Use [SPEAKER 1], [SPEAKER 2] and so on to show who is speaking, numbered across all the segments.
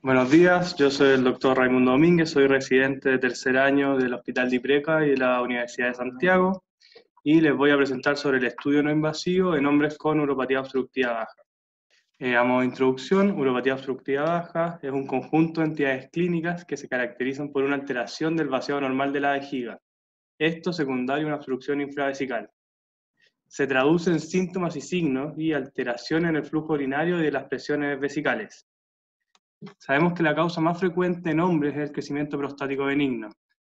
[SPEAKER 1] Buenos días, yo soy el doctor Raimundo Domínguez, soy residente de tercer año del Hospital de Ipreca y de la Universidad de Santiago y les voy a presentar sobre el estudio no invasivo en hombres con uropatía obstructiva baja. A modo de introducción, uropatía obstructiva baja es un conjunto de entidades clínicas que se caracterizan por una alteración del vaciado normal de la vejiga, esto secundario a una obstrucción infravesical. Se traduce en síntomas y signos y alteración en el flujo urinario y de las presiones vesicales. Sabemos que la causa más frecuente en hombres es el crecimiento prostático benigno,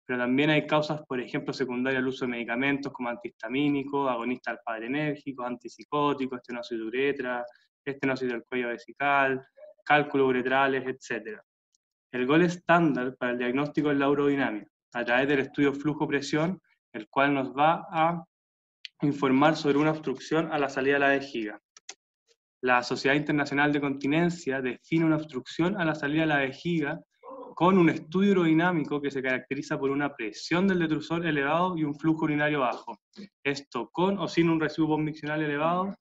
[SPEAKER 1] pero también hay causas, por ejemplo, secundarias al uso de medicamentos como antihistamínicos, agonistas alfa-adrenérgicos, antipsicóticos, estenosis de uretra, estenosis del cuello vesical, cálculos uretrales, etc. El gol estándar para el diagnóstico es la urodinamia, a través del estudio flujo-presión, el cual nos va a informar sobre una obstrucción a la salida de la vejiga. La Sociedad Internacional de Continencia define una obstrucción a la salida de la vejiga con un estudio urodinamico que se caracteriza por una presión del detrusor elevado y un flujo urinario bajo. Esto con o sin un residuo postmiccional elevado,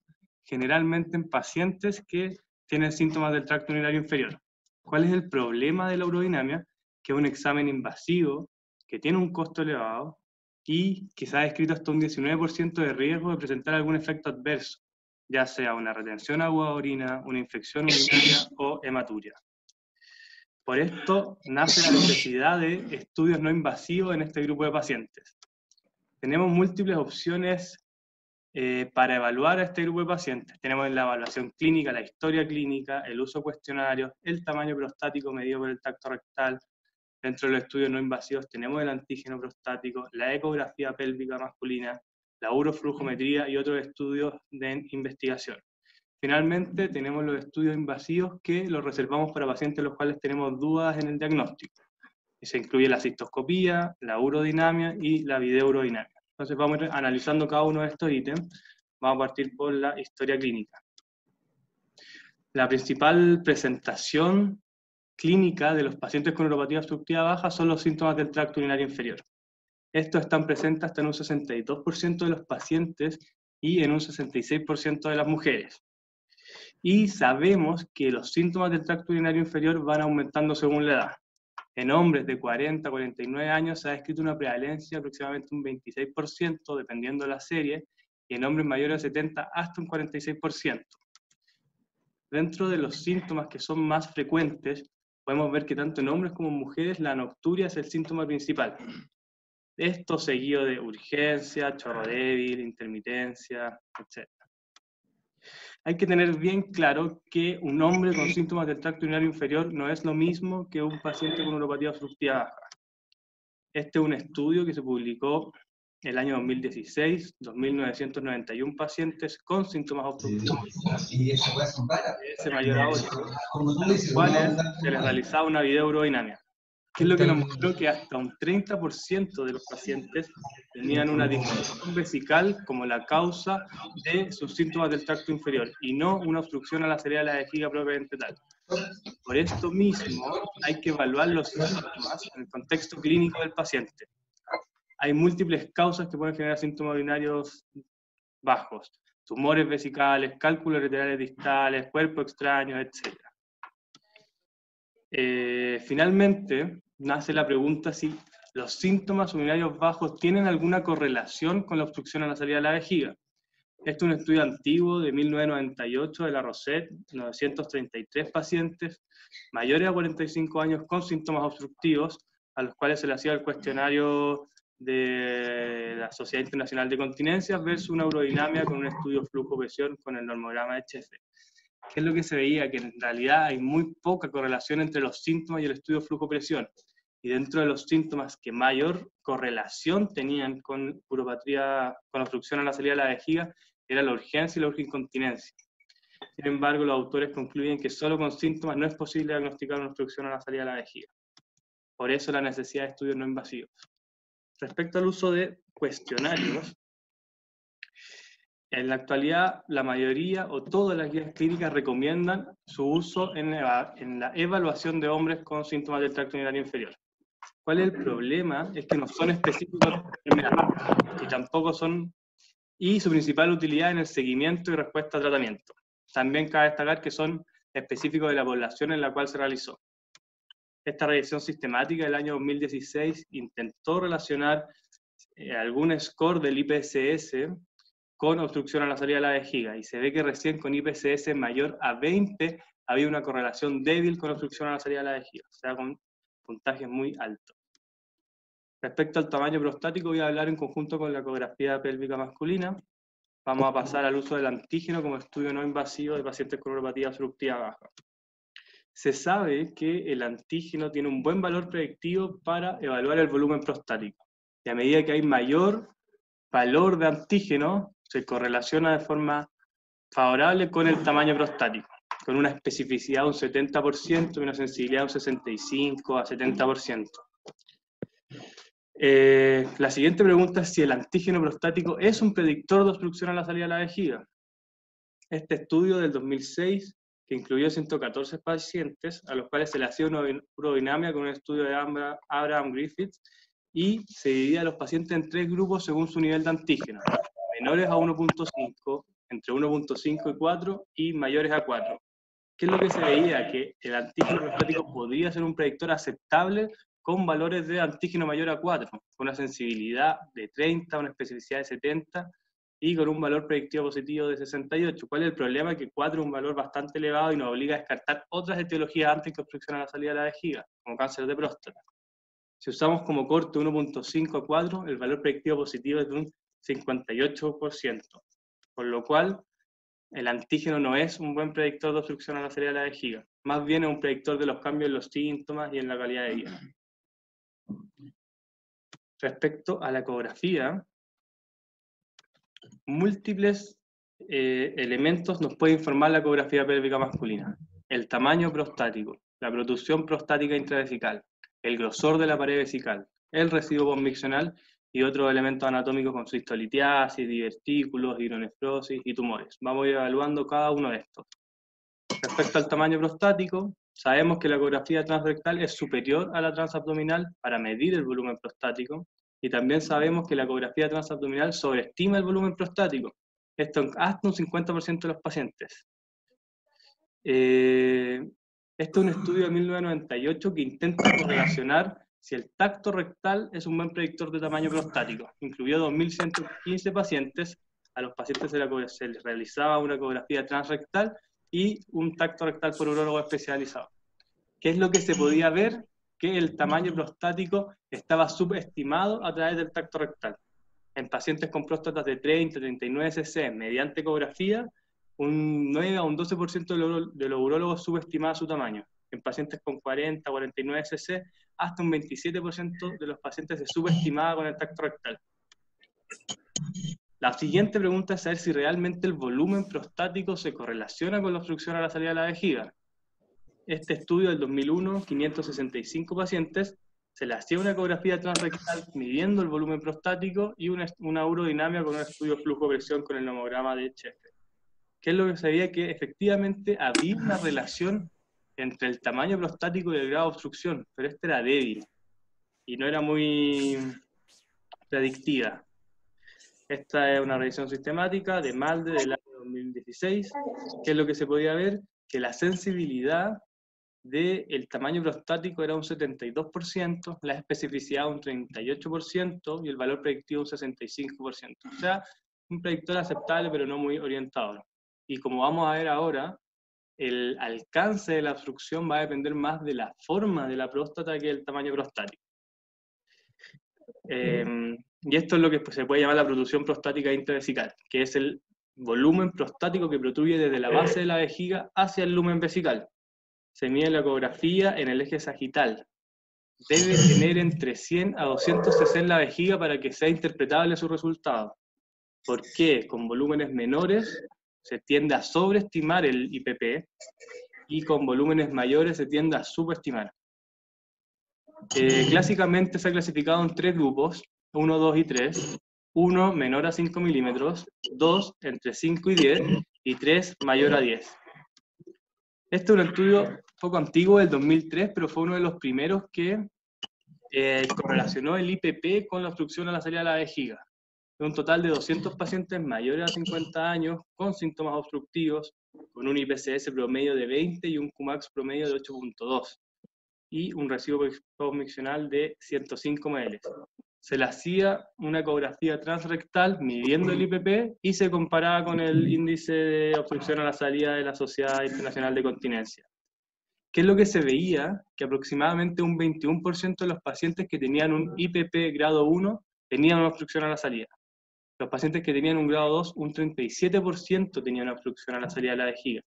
[SPEAKER 1] generalmente en pacientes que tienen síntomas del tracto urinario inferior. ¿Cuál es el problema de la urodinamia? Que es un examen invasivo, que tiene un costo elevado y que se ha descrito hasta un 19% de riesgo de presentar algún efecto adverso, ya sea una retención aguda de orina, una infección urinaria o hematuria. Por esto nace la necesidad de estudios no invasivos en este grupo de pacientes. Tenemos múltiples opciones para evaluar a este grupo de pacientes. Tenemos la evaluación clínica, la historia clínica, el uso de cuestionarios, el tamaño prostático medido por el tacto rectal. Dentro de los estudios no invasivos tenemos el antígeno prostático, la ecografía pélvica masculina, la uroflujometría y otros estudios de investigación. Finalmente, tenemos los estudios invasivos que los reservamos para pacientes los cuales tenemos dudas en el diagnóstico. Y se incluye la cistoscopía, la urodinamia y la videourodinamia. Entonces vamos a ir analizando cada uno de estos ítems. Vamos a partir por la historia clínica. La principal presentación clínica de los pacientes con uropatía obstructiva baja son los síntomas del tracto urinario inferior. Estos están presentes hasta en un 62% de los pacientes y en un 66% de las mujeres. Y sabemos que los síntomas del tracto urinario inferior van aumentando según la edad. En hombres de 40 a 49 años se ha descrito una prevalencia de aproximadamente un 26%, dependiendo de la serie, y en hombres mayores de 70 hasta un 46%. Dentro de los síntomas que son más frecuentes, podemos ver que tanto en hombres como en mujeres la nocturia es el síntoma principal. Esto seguido de urgencia, chorro débil, intermitencia, etc. Hay que tener bien claro que un hombre con síntomas del tracto urinario inferior no es lo mismo que un paciente con uropatía obstructiva baja. Este es un estudio que se publicó el año 2016, 2.991 pacientes con síntomas obstructivos de ese mayor a 8, a los cuales se les realizaba una videourodinamia. ¿Qué es lo que nos mostró? Que hasta un 30% de los pacientes tenían una disfunción vesical como la causa de sus síntomas del tracto inferior y no una obstrucción a la salida de la vejiga propiamente tal. Por esto mismo hay que evaluar los síntomas en el contexto clínico del paciente. Hay múltiples causas que pueden generar síntomas urinarios bajos: tumores vesicales, cálculos uretrales distales, cuerpo extraño, etc. Finalmente, nace la pregunta si los síntomas urinarios bajos tienen alguna correlación con la obstrucción a la salida de la vejiga. Este es un estudio antiguo de 1998 de la Rosette, 933 pacientes mayores a 45 años con síntomas obstructivos, a los cuales se le hacía el cuestionario de la Sociedad Internacional de Continencia versus una urodinamia con un estudio flujo-presión con el normograma HF. ¿Qué es lo que se veía? Que en realidad hay muy poca correlación entre los síntomas y el estudio flujo-presión. Y dentro de los síntomas que mayor correlación tenían con uropatía, con obstrucción a la salida de la vejiga, era la urgencia y la urgincontinencia. Sin embargo, los autores concluyen que solo con síntomas no es posible diagnosticar una obstrucción a la salida de la vejiga. Por eso la necesidad de estudios no invasivos. Respecto al uso de cuestionarios, en la actualidad la mayoría o todas las guías clínicas recomiendan su uso en la evaluación de hombres con síntomas del tracto urinario inferior. ¿Cuál es el problema? Es que no son específicos de la enfermedad y tampoco son, y su principal utilidad en el seguimiento y respuesta a tratamiento. También cabe destacar que son específicos de la población en la cual se realizó. Esta revisión sistemática del año 2016 intentó relacionar algún score del IPSS con obstrucción a la salida de la vejiga, y se ve que recién con IPSS mayor a 20 había una correlación débil con obstrucción a la salida de la vejiga, o sea, con puntajes muy altos. Respecto al tamaño prostático, voy a hablar en conjunto con la ecografía pélvica masculina. Vamos a pasar al uso del antígeno como estudio no invasivo de pacientes con uropatía obstructiva baja. Se sabe que el antígeno tiene un buen valor predictivo para evaluar el volumen prostático. Y a medida que hay mayor valor de antígeno, se correlaciona de forma favorable con el tamaño prostático, con una especificidad de un 70% y una sensibilidad de un 65 a 70%. La siguiente pregunta es si el antígeno prostático es un predictor de obstrucción a la salida de la vejiga. Este estudio del 2006, que incluyó 114 pacientes, a los cuales se le hacía una urodinamia con un estudio de Abraham Griffiths, y se dividía a los pacientes en 3 grupos según su nivel de antígeno: menores a 1.5, entre 1.5 y 4, y mayores a 4. ¿Qué es lo que se veía? Que el antígeno prostático podría ser un predictor aceptable con valores de antígeno mayor a 4, con una sensibilidad de 30, una especificidad de 70, y con un valor predictivo positivo de 68. ¿Cuál es el problema? Que 4 es un valor bastante elevado y nos obliga a descartar otras etiologías antes que obstrucción a la salida de la vejiga, como cáncer de próstata. Si usamos como corte 1.5 a 4, el valor predictivo positivo es de un 58%, por lo cual el antígeno no es un buen predictor de obstrucción a la salida de la vejiga, más bien es un predictor de los cambios en los síntomas y en la calidad de vida. Respecto a la ecografía, múltiples elementos nos puede informar la ecografía pélvica masculina: el tamaño prostático, la protrusión prostática intravesical, el grosor de la pared vesical, el residuo conviccional y otros elementos anatómicos con cistolitiasis, divertículos, hidronefrosis y tumores. Vamos a ir evaluando cada uno de estos. Respecto al tamaño prostático, sabemos que la ecografía transrectal es superior a la transabdominal para medir el volumen prostático, y también sabemos que la ecografía transabdominal sobreestima el volumen prostático, esto hasta un 50% de los pacientes. Este es un estudio de 1998 que intenta correlacionar si el tacto rectal es un buen predictor de tamaño prostático. Incluyó 2.115 pacientes, a los pacientes se les realizaba una ecografía transrectal y un tacto rectal por urólogo especializado. ¿Qué es lo que se podía ver? Que el tamaño prostático estaba subestimado a través del tacto rectal. En pacientes con próstatas de 30-39 cc, mediante ecografía, un 9 a un 12% de los urólogos subestimaba su tamaño. En pacientes con 40-49 cc, hasta un 27% de los pacientes se subestimaba con el tacto rectal. La siguiente pregunta es saber si realmente el volumen prostático se correlaciona con la obstrucción a la salida de la vejiga. Este estudio del 2001, 565 pacientes, se le hacía una ecografía transrectal midiendo el volumen prostático y una urodinamia con un estudio flujo-presión con el nomograma de Sheffer. ¿Qué es lo que se veía? Que efectivamente había una relación entre el tamaño prostático y el grado de obstrucción, pero este era débil y no era muy predictiva. Esta es una revisión sistemática de Malde del año 2016. ¿Qué es lo que se podía ver? Que la sensibilidad del tamaño prostático era un 72%, la especificidad un 38% y el valor predictivo un 65%. O sea, un predictor aceptable pero no muy orientador. Y como vamos a ver ahora, el alcance de la obstrucción va a depender más de la forma de la próstata que del tamaño prostático. Y esto es lo que se puede llamar la protrusión prostática intravesical, que es el volumen prostático que protruye desde la base de la vejiga hacia el lumen vesical. Se mide la ecografía en el eje sagital. Debe tener entre 100 a 200 cc en la vejiga para que sea interpretable su resultado. ¿Por qué? Con volúmenes menores se tiende a sobreestimar el IPP y con volúmenes mayores se tiende a subestimar. Clásicamente se ha clasificado en 3 grupos, 1, 2 y 3. 1 menor a 5 milímetros, 2 entre 5 y 10, y 3 mayor a 10. Este es un estudio poco antiguo, del 2003, pero fue uno de los primeros que correlacionó el IPP con la obstrucción a la salida de la vejiga. Un total de 200 pacientes mayores a 50 años con síntomas obstructivos, con un IPCS promedio de 20 y un Qmax promedio de 8.2. y un residuo postmiccional de 105 ml. Se le hacía una ecografía transrectal midiendo el IPP y se comparaba con el índice de obstrucción a la salida de la Sociedad Internacional de Continencia. ¿Qué es lo que se veía? Que aproximadamente un 21% de los pacientes que tenían un IPP grado 1 tenían una obstrucción a la salida. Los pacientes que tenían un grado 2, un 37% tenían una obstrucción a la salida de la vejiga.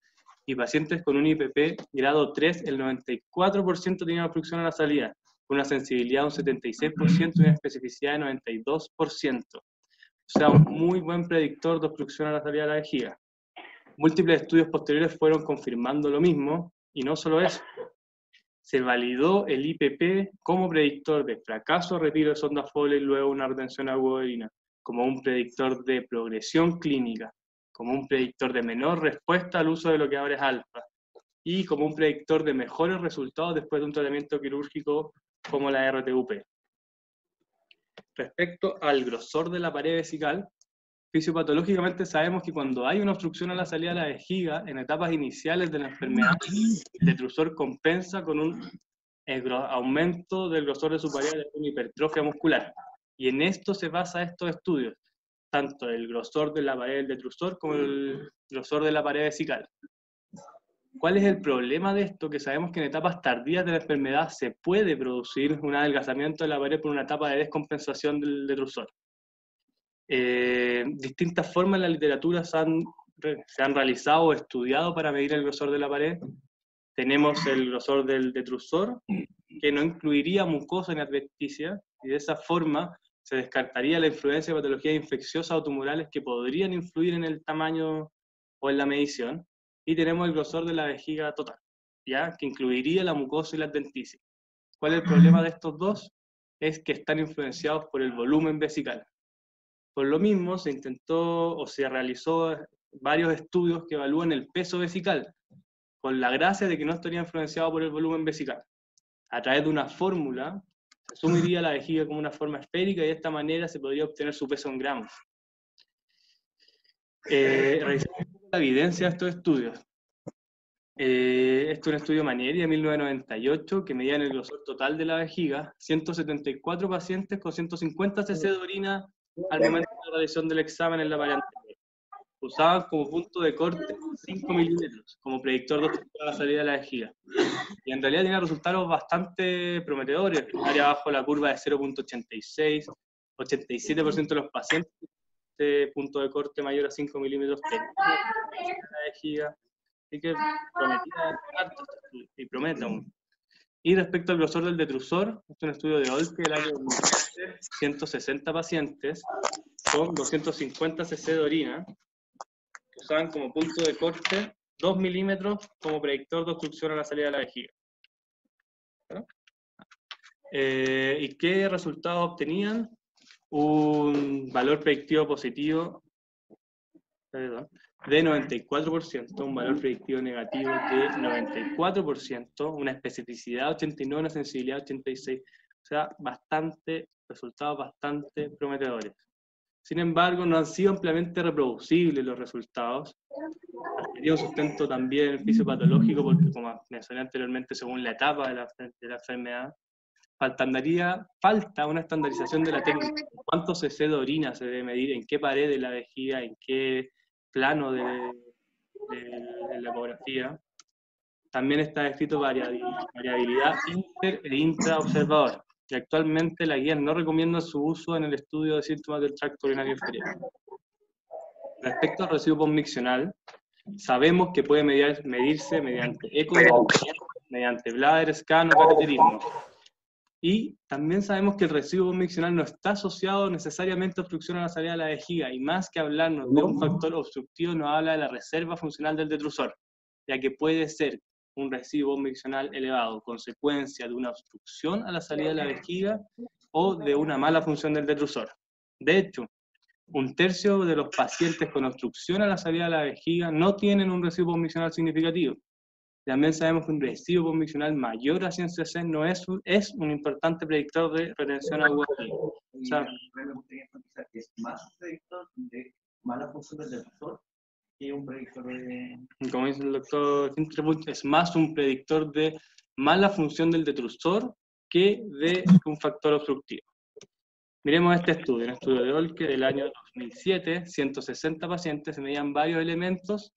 [SPEAKER 1] Y pacientes con un IPP grado 3, el 94% tenían obstrucción a la salida, con una sensibilidad de un 76% y una especificidad de 92%. O sea, un muy buen predictor de obstrucción a la salida de la vejiga. Múltiples estudios posteriores fueron confirmando lo mismo, y no solo eso. Se validó el IPP como predictor de fracaso, retiro de sonda Foley y luego una retención aguda de orina, como un predictor de progresión clínica, como un predictor de menor respuesta al uso de lo que ahora es alfa, y como un predictor de mejores resultados después de un tratamiento quirúrgico como la RTUP. Respecto al grosor de la pared vesical, fisiopatológicamente sabemos que cuando hay una obstrucción a la salida de la vejiga, en etapas iniciales de la enfermedad, el detrusor compensa con un aumento del grosor de su pared de una hipertrofia muscular. Y en esto se basan estos estudios, tanto el grosor de la pared del detrusor como el grosor de la pared vesical. ¿Cuál es el problema de esto? Que sabemos que en etapas tardías de la enfermedad se puede producir un adelgazamiento de la pared por una etapa de descompensación del detrusor. Distintas formas en la literatura se han realizado o estudiado para medir el grosor de la pared. Tenemos el grosor del detrusor, que no incluiría mucosa ni adventicia, y de esa forma se descartaría la influencia de patologías infecciosas o tumorales que podrían influir en el tamaño o en la medición. Y tenemos el grosor de la vejiga total, ¿ya? Que incluiría la mucosa y la adventicia. ¿Cuál es el problema de estos dos? Es que están influenciados por el volumen vesical. Por lo mismo, se intentó o se realizó varios estudios que evalúan el peso vesical, con la gracia de que no estaría influenciado por el volumen vesical. A través de una fórmula, se asumiría la vejiga como una forma esférica y de esta manera se podría obtener su peso en gramos. Revisamos la evidencia de estos estudios. Este es un estudio Manieri de 1998 que medía el grosor total de la vejiga, 174 pacientes con 150 cc de orina al momento de la realización del examen en la pared anterior. Usaban como punto de corte 5 milímetros como predictor de obstrucción a la salida de la vejiga. Y en realidad tenía resultados bastante prometedores. Área abajo la curva de 0.86, 87% de los pacientes de punto de corte mayor a 5 milímetros tenían la vejiga. Así que prometía harto este estudio, y promete aún. Y respecto al grosor del detrusor, este es un estudio de Olke del año 2013, 160 pacientes con 250 cc de orina, que usaban como punto de corte 2 milímetros como predictor de obstrucción a la salida de la vejiga. ¿No? ¿Y qué resultados obtenían? Un valor predictivo positivo de 94%, un valor predictivo negativo de 94%, una especificidad 89, una sensibilidad 86, o sea, resultados bastante prometedores. Sin embargo, no han sido ampliamente reproducibles los resultados. Tiene un sustento también fisiopatológico porque, como mencioné anteriormente, según la etapa de la enfermedad, falta una estandarización de la técnica. ¿Cuánto cc de orina se debe medir? ¿En qué pared de la vejiga? ¿En qué plano de la ecografía? También está descrito variabilidad inter e intraobservador, y actualmente la guía no recomienda su uso en el estudio de síntomas del tracto urinario inferior. Respecto al residuo postmiccional, sabemos que puede medirse mediante ecografía, mediante bladder scan o cateterismo. Y también sabemos que el residuo postmiccional no está asociado necesariamente a obstrucción a la salida de la vejiga, y más que hablarnos de un factor obstructivo, nos habla de la reserva funcional del detrusor, ya que puede ser un residuo postmiccional elevado, consecuencia de una obstrucción a la salida de la vejiga o de una mala función del detrusor. De hecho, 1/3 de los pacientes con obstrucción a la salida de la vejiga no tienen un residuo postmiccional significativo. También sabemos que un residuo postmiccional mayor a 100 cc no es un importante predictor de retención aguda. O sea,
[SPEAKER 2] me gustaría enfatizar que es más un predictor de mala función del detrusor que un predictor de...
[SPEAKER 1] Como dice el doctor Hinterbusch, es más un predictor de más la función del detrusor que de un factor obstructivo. Miremos este estudio, un estudio de Olke del año 2007, 160 pacientes, se medían varios elementos,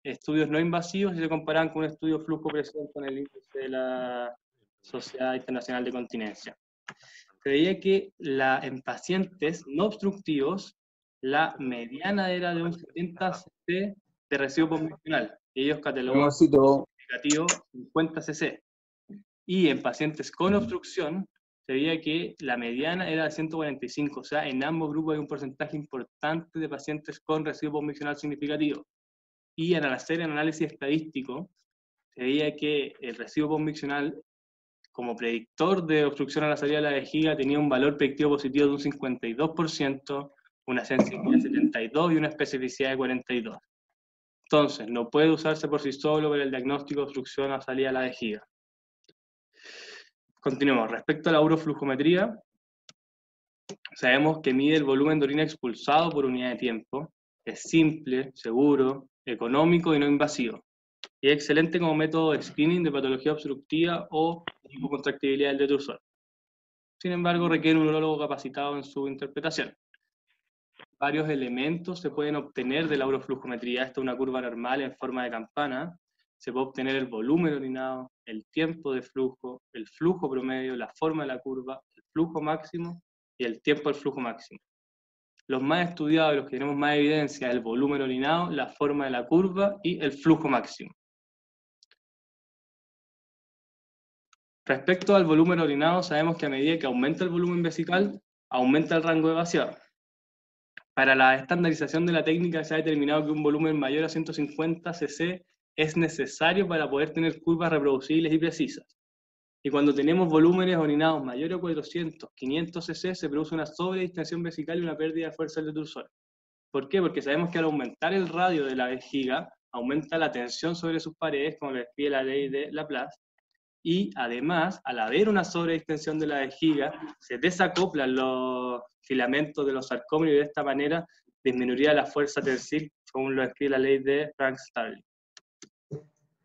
[SPEAKER 1] estudios no invasivos, y se comparaban con un estudio flujo-presión con el índice de la Sociedad Internacional de Continencia. Se veía que en pacientes no obstructivos, la mediana era de un 70 cc de residuo postmiccional, y ellos catalogaban significativo 50 cc. Y en pacientes con obstrucción, se veía que la mediana era de 145, o sea, en ambos grupos hay un porcentaje importante de pacientes con residuo postmiccional significativo. Y al hacer el análisis estadístico, se veía que el residuo postmiccional, como predictor de obstrucción a la salida de la vejiga, tenía un valor predictivo positivo de un 52%, una sensibilidad de 72% y una especificidad de 42%. Entonces, no puede usarse por sí solo para el diagnóstico de obstrucción a la salida de la vejiga. Continuemos. Respecto a la uroflujometría, sabemos que mide el volumen de orina expulsado por unidad de tiempo. Es simple, seguro, económico y no invasivo. Y es excelente como método de screening de patología obstructiva o hipocontractibilidad del detrusor. Sin embargo, requiere un urólogo capacitado en su interpretación. Varios elementos se pueden obtener de la uroflujometría. Esta es una curva normal en forma de campana. Se puede obtener el volumen orinado, el tiempo de flujo, el flujo promedio, la forma de la curva, el flujo máximo y el tiempo del flujo máximo. Los más estudiados, los que tenemos más evidencia, el volumen orinado, la forma de la curva y el flujo máximo. Respecto al volumen orinado, sabemos que a medida que aumenta el volumen vesical, aumenta el rango de vaciado. Para la estandarización de la técnica se ha determinado que un volumen mayor a 150 cc es necesario para poder tener curvas reproducibles y precisas. Y cuando tenemos volúmenes orinados mayores a 400, 500 cc, se produce una sobredistensión vesical y una pérdida de fuerza del detrusor. ¿Por qué? Porque sabemos que al aumentar el radio de la vejiga, aumenta la tensión sobre sus paredes, como lo describe la ley de Laplace, y además, al haber una sobredistensión de la vejiga, se desacoplan los filamentos de los sarcómeros y de esta manera disminuiría la fuerza tensil, según lo describe la ley de Frank-Starling.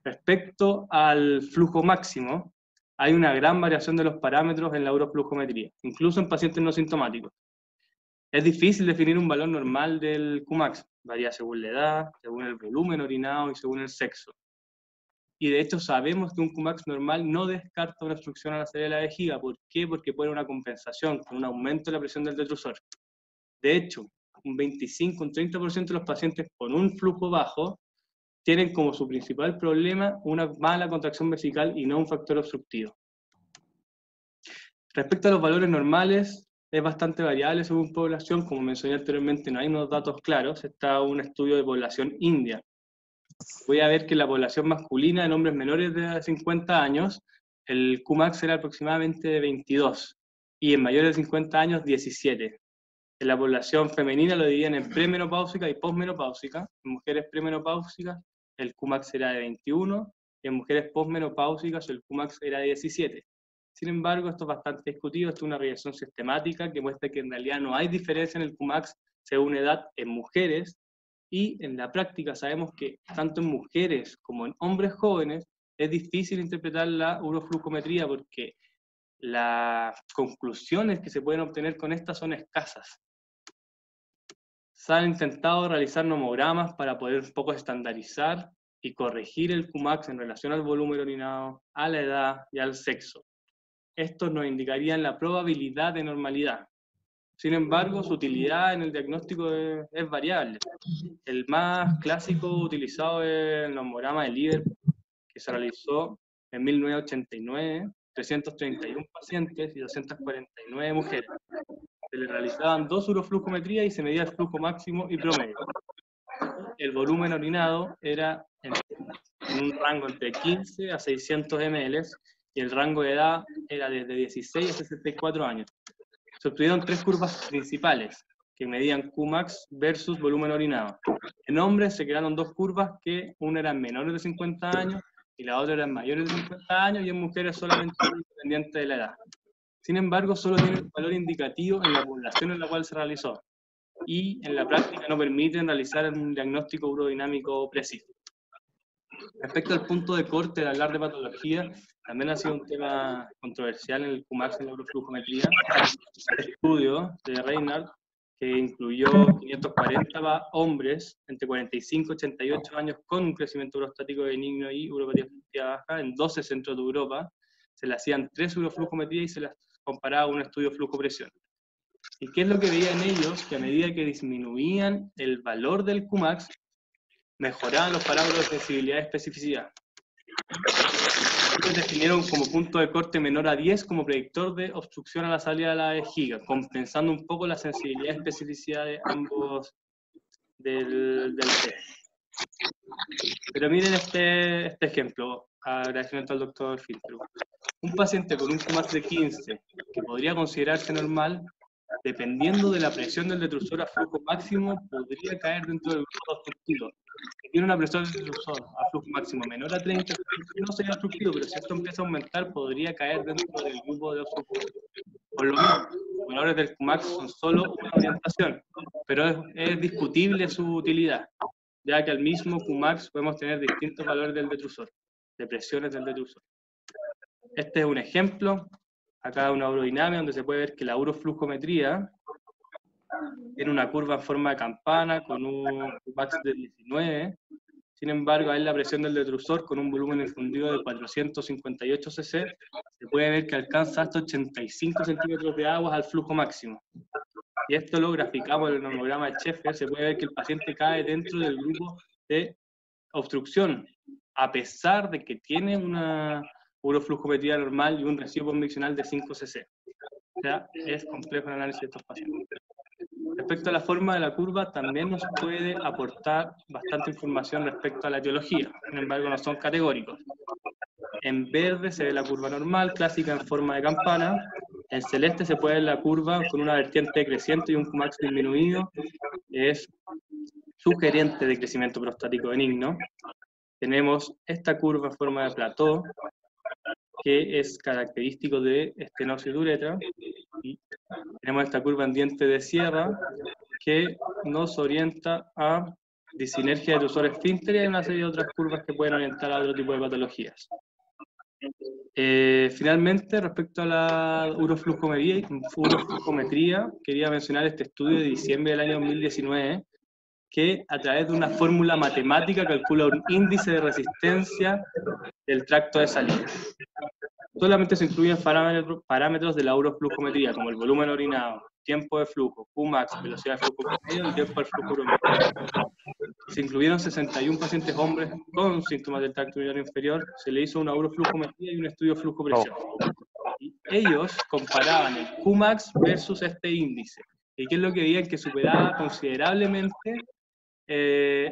[SPEAKER 1] Respecto al flujo máximo, hay una gran variación de los parámetros en la uroflujometría, incluso en pacientes no sintomáticos. Es difícil definir un valor normal del Qmax, varía según la edad, según el volumen orinado y según el sexo. Y de hecho sabemos que un Qmax normal no descarta una obstrucción a la salida de la vejiga. ¿Por qué? Porque puede haber una compensación con un aumento de la presión del detrusor. De hecho, un 25, un 30% de los pacientes con un flujo bajo tienen como su principal problema una mala contracción vesical y no un factor obstructivo. Respecto a los valores normales, es bastante variable según población. Como mencioné anteriormente, no hay unos datos claros. Está un estudio de población india. Voy a ver que en la población masculina, en hombres menores de 50 años, el Qmax era aproximadamente de 22, y en mayores de 50 años, 17. En la población femenina lo dividían en premenopáusica y posmenopáusica. En mujeres premenopáusicas, el Qmax era de 21, y en mujeres posmenopáusicas, el Qmax era de 17. Sin embargo, esto es bastante discutido. Esto es una regresión sistemática que muestra que en realidad no hay diferencia en el Qmax según edad en mujeres. Y en la práctica sabemos que tanto en mujeres como en hombres jóvenes es difícil interpretar la uroflujometría porque las conclusiones que se pueden obtener con estas son escasas. Se han intentado realizar nomogramas para poder un poco estandarizar y corregir el Qmax en relación al volumen orinado, a la edad y al sexo. Estos nos indicarían la probabilidad de normalidad. Sin embargo, su utilidad en el diagnóstico es variable. El más clásico utilizado es el nomograma de Liverpool, que se realizó en 1989, 331 pacientes y 249 mujeres. Se le realizaban 2 uroflujometrías y se medía el flujo máximo y promedio. El volumen orinado era en un rango entre 15 a 600 ml y el rango de edad era desde 16 a 64 años. Se obtuvieron 3 curvas principales que medían Qmax versus volumen orinado. En hombres se crearon 2 curvas que una eran menores de 50 años y la otra eran mayores de 50 años, y en mujeres solamente dependiente de la edad. Sin embargo, solo tiene un valor indicativo en la población en la cual se realizó, y en la práctica no permiten realizar un diagnóstico urodinámico preciso. Respecto al punto de corte de hablar de patología, también ha sido un tema controversial en el CUMAX en la uroflujometría. Un estudio de Reinhardt que incluyó 540 hombres entre 45 y 88 años con un crecimiento prostático benigno y uropatía obstructiva baja en 12 centros de Europa. Se le hacían 3 uroflujometrías y se las comparaba con un estudio flujo-presión. ¿Y qué es lo que veían ellos? Que a medida que disminuían el valor del CUMAX, mejoraban los parámetros de sensibilidad y especificidad. Ellos definieron como punto de corte menor a 10 como predictor de obstrucción a la salida de la vejiga, compensando un poco la sensibilidad y especificidad de ambos del test. Pero miren este ejemplo, agradecimiento al doctor Filtro. Un paciente con un CUMAX de 15, que podría considerarse normal, dependiendo de la presión del detrusor a flujo máximo, podría caer dentro del grupo obstructivo. Si tiene una presión del detrusor a flujo máximo menor a 30, no sería obstructivo, pero si esto empieza a aumentar, podría caer dentro del grupo de obstructivo. Por lo mismo, los valores del CUMAX son solo una orientación, pero es discutible su utilidad, ya que al mismo CUMAX podemos tener distintos valores del detrusor, de presiones del detrusor. Este es un ejemplo, acá una urodinamia donde se puede ver que la uroflujometría tiene una curva en forma de campana con un CUMAX de 19, sin embargo, ahí la presión del detrusor con un volumen infundido de 458 cc, se puede ver que alcanza hasta 85 centímetros de agua al flujo máximo. Y esto lo graficamos en el nomograma de Sheffer, se puede ver que el paciente cae dentro del grupo de obstrucción, a pesar de que tiene una uroflujometría normal y un residuo conviccional de 5 cc. O sea, es complejo el análisis de estos pacientes. Respecto a la forma de la curva, también nos puede aportar bastante información respecto a la etiología, sin embargo no son categóricos. En verde se ve la curva normal, clásica en forma de campana. En celeste se puede ver la curva con una vertiente creciente y un CUMAX disminuido, que es sugerente de crecimiento prostático benigno. Tenemos esta curva en forma de plató, que es característico de estenosis de uretra, y tenemos esta curva en diente de sierra, que nos orienta a disinergia de detrusor esfínter y hay una serie de otras curvas que pueden orientar a otro tipo de patologías. Finalmente, respecto a la uroflujometría, quería mencionar este estudio de diciembre del año 2019, que a través de una fórmula matemática calcula un índice de resistencia del tracto de salida. Solamente se incluyen parámetros de la uroflujometría, como el volumen orinado, tiempo de flujo, Qmax, velocidad de flujo promedio y tiempo del flujo promedio. Se incluyeron 61 pacientes hombres con síntomas del tracto urinario inferior, se le hizo una uroflujometría y un estudio flujo-presión. Y ellos comparaban el Qmax versus este índice. ¿Y qué es lo que veían? Que superaba considerablemente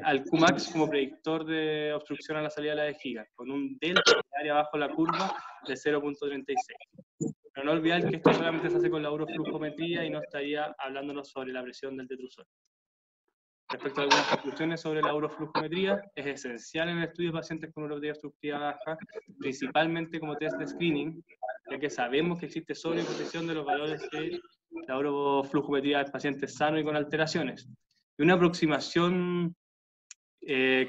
[SPEAKER 1] al Qmax como predictor de obstrucción a la salida de la vejiga, con un delta de área bajo la curva de 0.36. Pero no olvidar que esto solamente se hace con la uroflujometría y no estaría hablándonos sobre la presión del detrusor. Respecto a algunas conclusiones sobre la uroflujometría, es esencial en el estudio de pacientes con uropatía obstructiva baja, principalmente como test de screening, ya que sabemos que existe sobreexposición de los valores de la uroflujometría en pacientes sanos y con alteraciones. Y una aproximación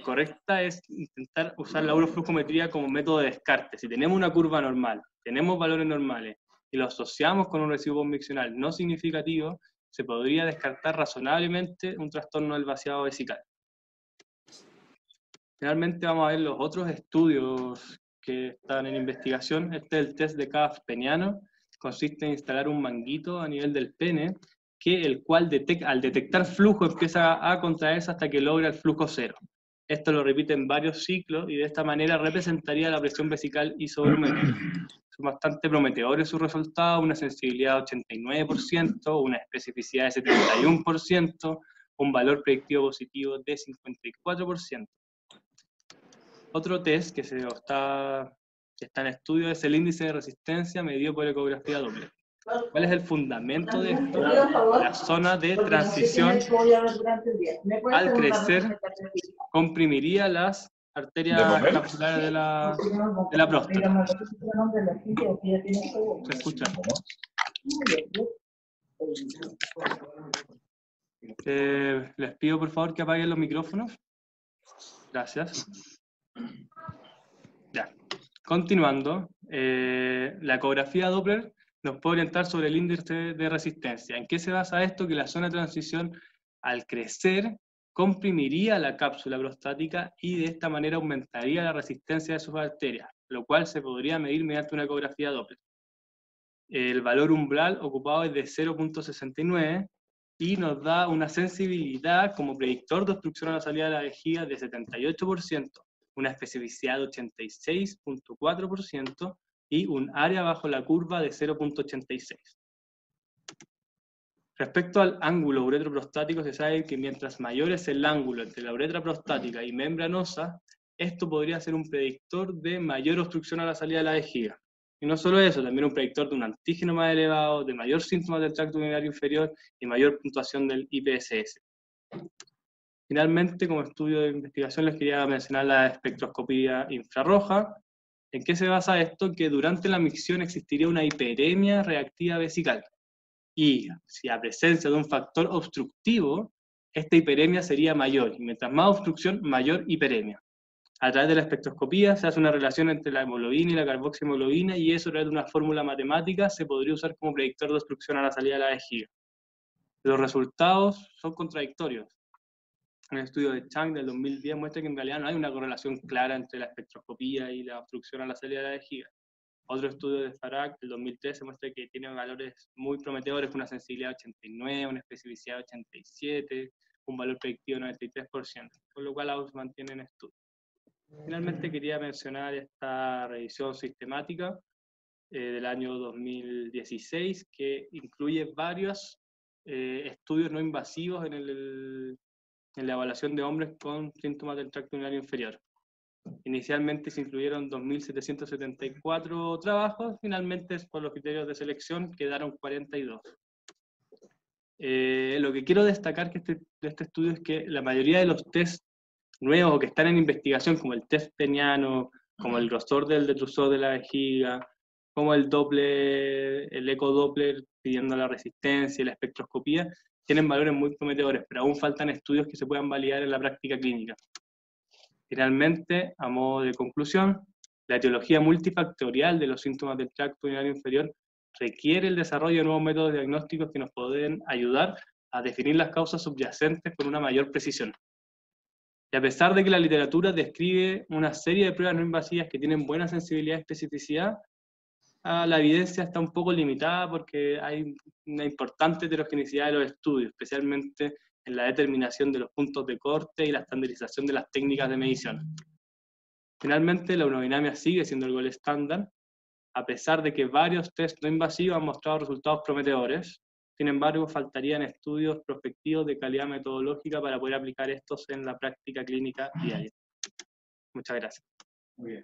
[SPEAKER 1] correcta es intentar usar la uroflujometría como método de descarte. Si tenemos una curva normal, tenemos valores normales, y lo asociamos con un residuo conviccional no significativo, se podría descartar razonablemente un trastorno del vaciado vesical. Finalmente vamos a ver los otros estudios que están en investigación. Este es el test de Kaas peniano. Consiste en instalar un manguito a nivel del pene, el cual al detectar flujo empieza a contraerse hasta que logra el flujo cero. Esto lo repite en varios ciclos y de esta manera representaría la presión vesical isovolumétrica. Son bastante prometedores sus resultados, una sensibilidad de 89%, una especificidad de 71%, un valor predictivo positivo de 54%. Otro test que está en estudio es el índice de resistencia medido por ecografía Doppler. ¿Cuál es el fundamento de esto? La zona de transición al crecer comprimiría las arterias capsulares de la próstata. ¿Se escucha? Les pido por favor que apaguen los micrófonos. Gracias. Ya. Continuando, la ecografía Doppler nos puede orientar sobre el índice de resistencia. ¿En qué se basa esto? Que la zona de transición, al crecer, comprimiría la cápsula prostática y de esta manera aumentaría la resistencia de sus arterias, lo cual se podría medir mediante una ecografía Doppler. El valor umbral ocupado es de 0.69 y nos da una sensibilidad como predictor de obstrucción a la salida de la vejiga de 78%, una especificidad de 86.4% y un área bajo la curva de 0.86. Respecto al ángulo uretroprostático, se sabe que mientras mayor es el ángulo entre la uretra prostática y membranosa, esto podría ser un predictor de mayor obstrucción a la salida de la vejiga. Y no solo eso, también un predictor de un antígeno más elevado, de mayor síntomas del tracto urinario inferior y mayor puntuación del IPSS. Finalmente, como estudio de investigación, les quería mencionar la espectroscopía infrarroja. ¿En qué se basa esto? Que durante la micción existiría una hiperemia reactiva vesical. Y si a presencia de un factor obstructivo, esta hiperemia sería mayor. Y mientras más obstrucción, mayor hiperemia. A través de la espectroscopía se hace una relación entre la hemoglobina y la carboxihemoglobina, y eso a través de una fórmula matemática se podría usar como predictor de obstrucción a la salida de la vejiga. Los resultados son contradictorios. Un estudio de Chang del 2010 muestra que en realidad no hay una correlación clara entre la espectroscopía y la obstrucción a la salida de la vejiga. Otro estudio de Farag del 2013 muestra que tiene valores muy prometedores, con una sensibilidad de 89, una especificidad de 87, un valor predictivo de 93%, con lo cual aún se mantiene en estudio. Finalmente quería mencionar esta revisión sistemática del año 2016, que incluye varios estudios no invasivos en la evaluación de hombres con síntomas del tracto urinario inferior. Inicialmente se incluyeron 2.774 trabajos, finalmente por los criterios de selección quedaron 42. Lo que quiero destacar de este estudio es que la mayoría de los test nuevos o que están en investigación, como el test peniano, como el grosor del detrusor de la vejiga, como el Doppler, el ecodoppler pidiendo la resistencia y la espectroscopía, tienen valores muy prometedores, pero aún faltan estudios que se puedan validar en la práctica clínica. Finalmente, a modo de conclusión, la etiología multifactorial de los síntomas del tracto urinario inferior requiere el desarrollo de nuevos métodos diagnósticos que nos pueden ayudar a definir las causas subyacentes con una mayor precisión. Y a pesar de que la literatura describe una serie de pruebas no invasivas que tienen buena sensibilidad y especificidad, la evidencia está un poco limitada porque hay una importante heterogeneidad de los estudios, especialmente en la determinación de los puntos de corte y la estandarización de las técnicas de medición. Finalmente, la urodinamia sigue siendo el gold estándar, a pesar de que varios test no invasivos han mostrado resultados prometedores. Sin embargo, faltarían estudios prospectivos de calidad metodológica para poder aplicar estos en la práctica clínica diaria. Muchas gracias.
[SPEAKER 2] Muy bien.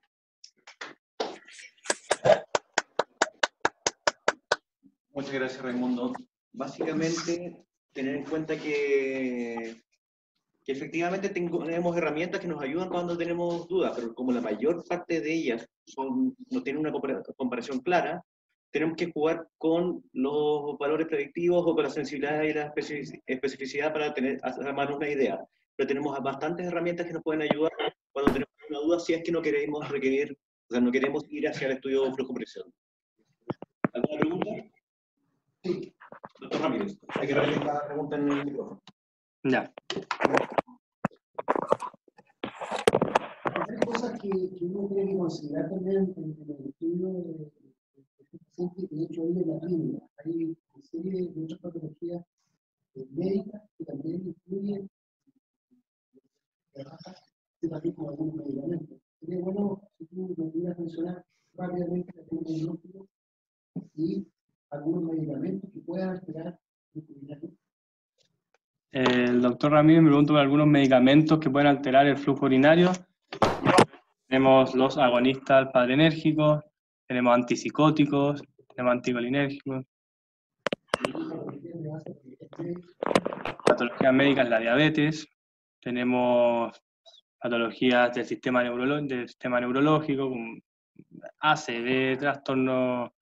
[SPEAKER 2] Muchas gracias, Raimundo. Básicamente, tener en cuenta que efectivamente tenemos herramientas que nos ayudan cuando tenemos dudas, pero como la mayor parte de ellas no tienen una comparación clara, tenemos que jugar con los valores predictivos o con la sensibilidad y la especificidad para armar una idea. Pero tenemos bastantes herramientas que nos pueden ayudar cuando tenemos una duda, si es que no queremos requerir, o sea, no queremos ir hacia el estudio de flujo-presión. ¿Alguna pregunta? Sí. Doctor Ramírez, hay que repetir la pregunta en el micrófono.
[SPEAKER 1] Ya.
[SPEAKER 3] Otra cosa que uno tiene que considerar también en el estudio de paciente que he hecho hoy en la clínica, hay una serie de otras patologías médicas que también incluyen también con algunos medicamentos. Sería bueno si tú me pudieras mencionar rápidamente el diagnóstico y algunos medicamentos que puedan alterar el urinario.
[SPEAKER 1] El doctor Ramírez me preguntó por algunos medicamentos que pueden alterar el flujo urinario. Tenemos los agonistas alfa-adrenérgicos, tenemos antipsicóticos, tenemos anticolinérgicos. Patologías médicas, la diabetes. Tenemos patologías del sistema neurológico, como ACV, trastorno,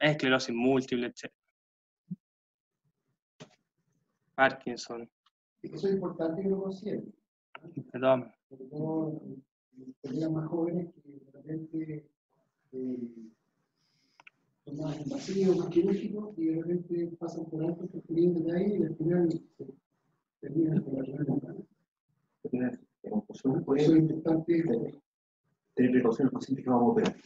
[SPEAKER 1] esclerosis múltiple, etc. Parkinson.
[SPEAKER 3] Eso es importante que lo consideren.
[SPEAKER 1] Perdón.
[SPEAKER 3] sobre todo colegas más jóvenes que de repente son más invasivos, más quirúrgicos, y de repente pasan por alto estos pequeños detalles y al final se terminan con la primera. Por eso es importante
[SPEAKER 2] tener precaución en los pacientes que vamos a operar.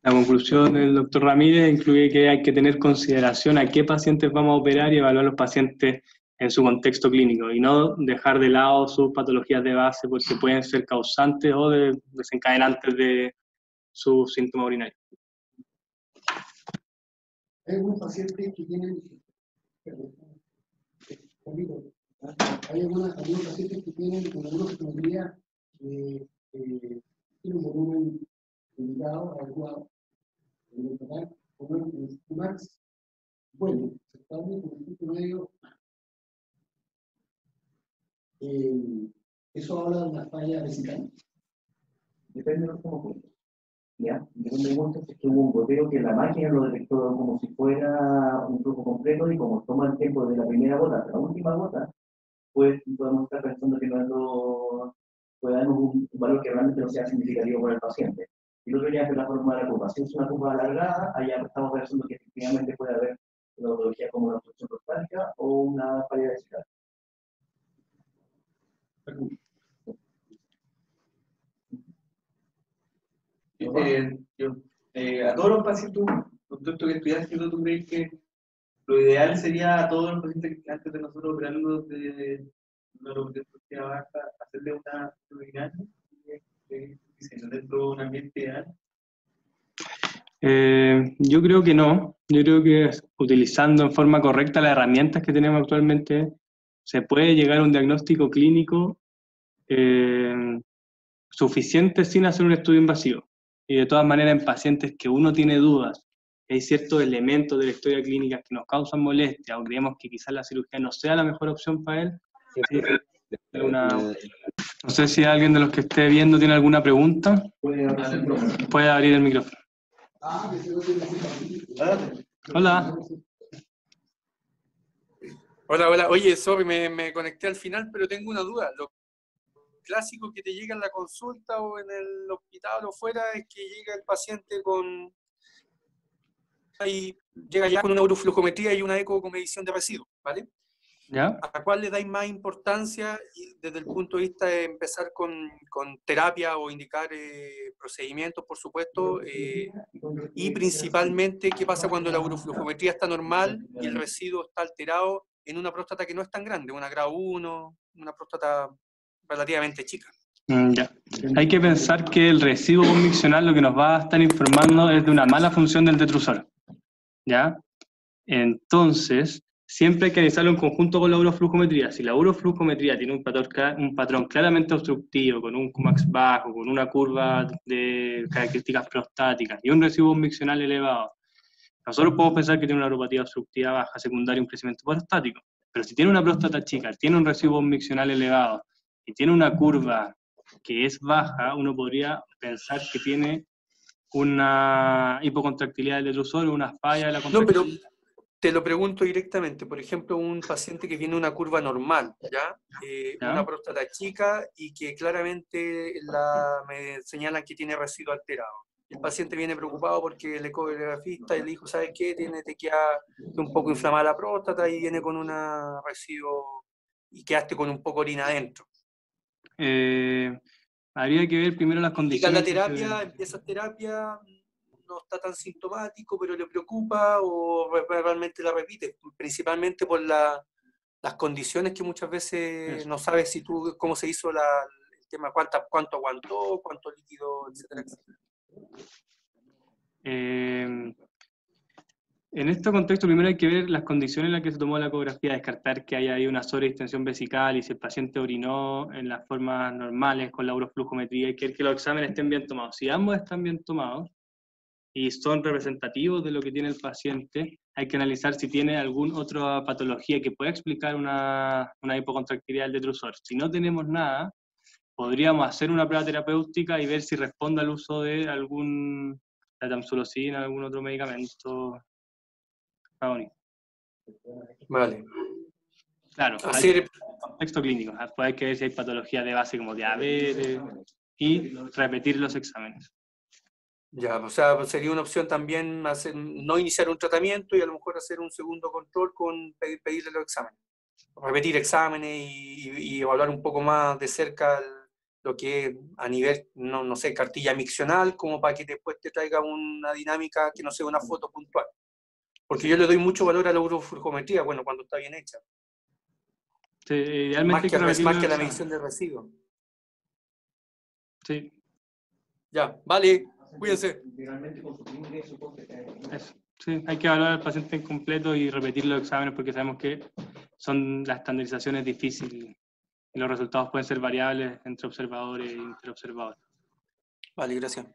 [SPEAKER 1] La conclusión del doctor Ramírez incluye que hay que tener consideración a qué pacientes vamos a operar y evaluar a los pacientes en su contexto clínico y no dejar de lado sus patologías de base porque pueden ser causantes o desencadenantes de sus síntomas urinarios.
[SPEAKER 3] Hay algunos pacientes que tienen, hay algunos pacientes que tienen una urostometría que tiene un volumen indicado, adecuado, en el total, con un max bueno, aceptable con un punto medio. Eso habla de una falla vesical.
[SPEAKER 2] Depende de los puntos. ¿Ya? Depende de mucho, es que hubo un goteo que la máquina lo detectó como si fuera un flujo completo y como toma el tiempo de la primera gota hasta la última gota, pues podemos estar pensando que no puede darnos un valor que realmente no sea significativo para el paciente. Y lo que ya es la forma de la curva. Si es una curva alargada, allá estamos pensando que efectivamente puede haber una patología como una obstrucción prostática o una falla vesical.
[SPEAKER 4] A todos los pacientes, con todo esto que estudiaste, ¿tú crees que lo ideal sería a todos los pacientes que antes de nosotros operarlos de neuropatia baja, hacerle una urinaria dentro de un ambiente ideal?
[SPEAKER 1] Yo creo que no. Yo creo que utilizando en forma correcta las herramientas que tenemos actualmente se puede llegar a un diagnóstico clínico suficiente sin hacer un estudio invasivo. Y de todas maneras, en pacientes que uno tiene dudas, hay ciertos elementos de la historia clínica que nos causan molestia o creemos que quizás la cirugía no sea la mejor opción para él. Sí, no sé si alguien de los que esté viendo tiene alguna pregunta. Puede abrir el micrófono. Hola.
[SPEAKER 5] Hola. Oye, sorry, me conecté al final, pero tengo una duda. Lo clásico que te llega en la consulta o en el hospital o fuera es que llega el paciente llega ya con una uroflujometría y una eco con medición de residuos, ¿vale?
[SPEAKER 1] ¿Ya?
[SPEAKER 5] ¿A cuál le dais más importancia desde el punto de vista de empezar con terapia o indicar procedimientos, por supuesto? Y principalmente, ¿qué pasa cuando la uroflujometría está normal y el residuo está alterado en una próstata que no es tan grande, una grado 1, una próstata relativamente chica?
[SPEAKER 1] Ya. Hay que pensar que el residuo conviccional lo que nos va a estar informando es de una mala función del detrusor. ¿Ya? Entonces, siempre hay que analizarlo en conjunto con la uroflujometría. Si la uroflujometría tiene un patrón claramente obstructivo, con un Qmax bajo, con una curva de características prostáticas y un residuo conviccional elevado, nosotros podemos pensar que tiene una uropatía obstructiva baja secundaria y un crecimiento prostático. Pero si tiene una próstata chica, tiene un residuo conviccional elevado y tiene una curva que es baja, uno podría pensar que tiene una hipocontractilidad del detrusor o una falla de la contractilidad.
[SPEAKER 5] No, pero te lo pregunto directamente. Por ejemplo, un paciente que tiene una curva normal, ¿ya? Una próstata chica y que claramente me señalan que tiene residuo alterado. El paciente viene preocupado porque el ecografista y le dijo, ¿sabes qué? Te queda un poco inflamada la próstata y viene con un residuo y quedaste con un poco de orina adentro.
[SPEAKER 1] Habría que ver primero las condiciones.
[SPEAKER 5] Empiezas terapia, no está tan sintomático, pero le preocupa o realmente la repite, principalmente por las condiciones que muchas veces no sabes cómo se hizo el tema, cuánto aguantó, cuánto líquido, etcétera, etcétera.
[SPEAKER 1] En este contexto, primero hay que ver las condiciones en las que se tomó la ecografía, descartar que haya ahí una sobredistensión vesical y si el paciente orinó en las formas normales con la uroflujometría, hay que ver que los exámenes estén bien tomados. Si ambos están bien tomados y son representativos de lo que tiene el paciente, hay que analizar si tiene alguna otra patología que pueda explicar una hipocontractilidad del detrusor. Si no tenemos nada, podríamos hacer una prueba terapéutica y ver si responde al uso de la tamsulosina, algún otro medicamento.
[SPEAKER 5] Vale.
[SPEAKER 1] Claro,
[SPEAKER 5] hacer...
[SPEAKER 1] contexto clínico. Después hay que ver si hay patología de base como diabetes y repetir los exámenes.
[SPEAKER 5] Ya, o sea, sería una opción también no iniciar un tratamiento y a lo mejor hacer un segundo control con pedirle los exámenes. Repetir exámenes y evaluar un poco más de cerca lo que es a nivel, no sé, cartilla miccional, como para que después te traiga una dinámica que no sea una foto puntual. Porque yo le doy mucho valor a la urofurgometría, bueno, cuando está bien hecha.
[SPEAKER 1] Sí, idealmente
[SPEAKER 5] más que la medición de residuos.
[SPEAKER 1] Sí.
[SPEAKER 5] Ya, vale, cuídense.
[SPEAKER 1] Eso. Sí, hay que evaluar al paciente en completo y repetir los exámenes porque sabemos que la estandarización es difícil y los resultados pueden ser variables entre observadores e interobservadores.
[SPEAKER 5] Vale, gracias.